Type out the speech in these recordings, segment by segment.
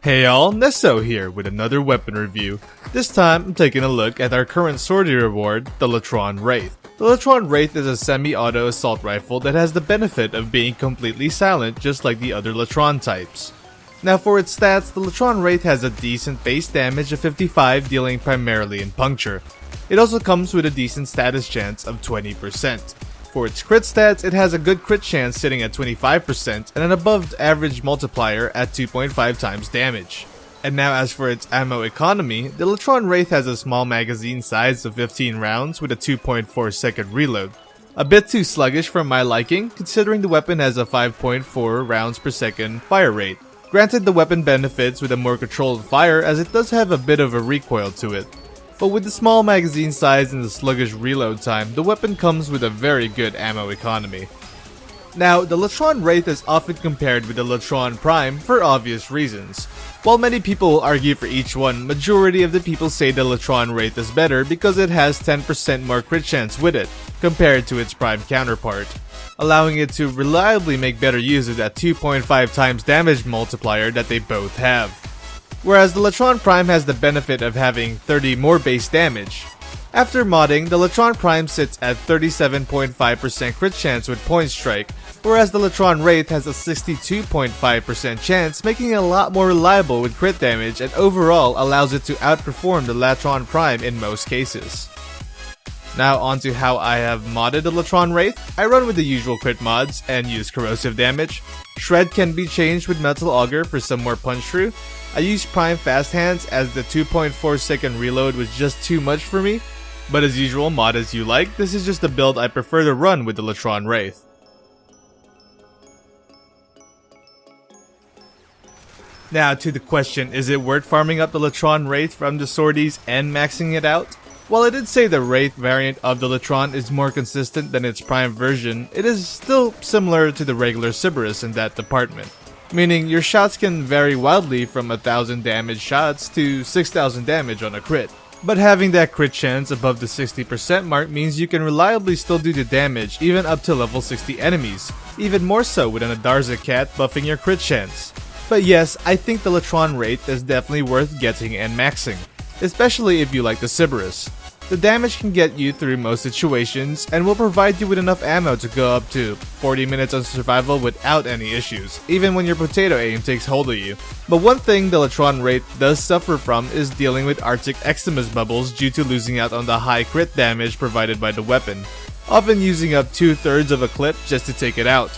Hey all, Nesso here with another weapon review. This time I'm taking a look at our current sortie reward, the Latron Wraith. The Latron Wraith is a semi-auto assault rifle that has the benefit of being completely silent just like the other Latron types. Now for its stats, the Latron Wraith has a decent base damage of 55 dealing primarily in puncture. It also comes with a decent status chance of 20%. For its crit stats, it has a good crit chance sitting at 25% and an above average multiplier at 2.5 times damage. And now as for its ammo economy, the Latron Wraith has a small magazine size of 15 rounds with a 2.4 second reload. A bit too sluggish for my liking, considering the weapon has a 5.4 rounds per second fire rate. Granted, the weapon benefits with a more controlled fire as it does have a bit of a recoil to it. But with the small magazine size and the sluggish reload time, the weapon comes with a very good ammo economy. Now, the Latron Wraith is often compared with the Latron Prime for obvious reasons. While many people will argue for each one, majority of the people say the Latron Wraith is better because it has 10% more crit chance with it, compared to its Prime counterpart, allowing it to reliably make better use of that 2.5 times damage multiplier that they both have. Whereas the Latron Prime has the benefit of having 30 more base damage. After modding, the Latron Prime sits at 37.5% crit chance with point strike, whereas the Latron Wraith has a 62.5% chance, making it a lot more reliable with crit damage and overall allows it to outperform the Latron Prime in most cases. Now onto how I have modded the Latron Wraith. I run with the usual crit mods and use corrosive damage. Shred can be changed with Metal Auger for some more punch through. I use Prime Fast Hands as the 2.4 second reload was just too much for me. But as usual, mod as you like, this is just the build I prefer to run with the Latron Wraith. Now to the question, is it worth farming up the Latron Wraith from the sorties and maxing it out? While I did say the Wraith variant of the Latron is more consistent than its Prime version, it is still similar to the regular Cerberus in that department. Meaning your shots can vary wildly from 1000 damage shots to 6000 damage on a crit. But having that crit chance above the 60% mark means you can reliably still do the damage even up to level 60 enemies, even more so with an Adarza cat buffing your crit chance. But yes, I think the Latron Wraith is definitely worth getting and maxing, especially if you like the Cerberus. The damage can get you through most situations and will provide you with enough ammo to go up to 40 minutes on survival without any issues, even when your potato aim takes hold of you. But one thing the Latron Wraith does suffer from is dealing with Arctic Eximus bubbles due to losing out on the high crit damage provided by the weapon, often using up 2/3 of a clip just to take it out.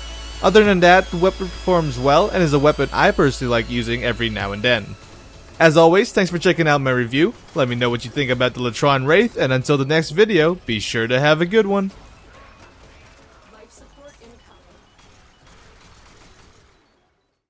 Other than that, the weapon performs well and is a weapon I personally like using every now and then. As always, thanks for checking out my review. Let me know what you think about the Latron Wraith, and until the next video, be sure to have a good one.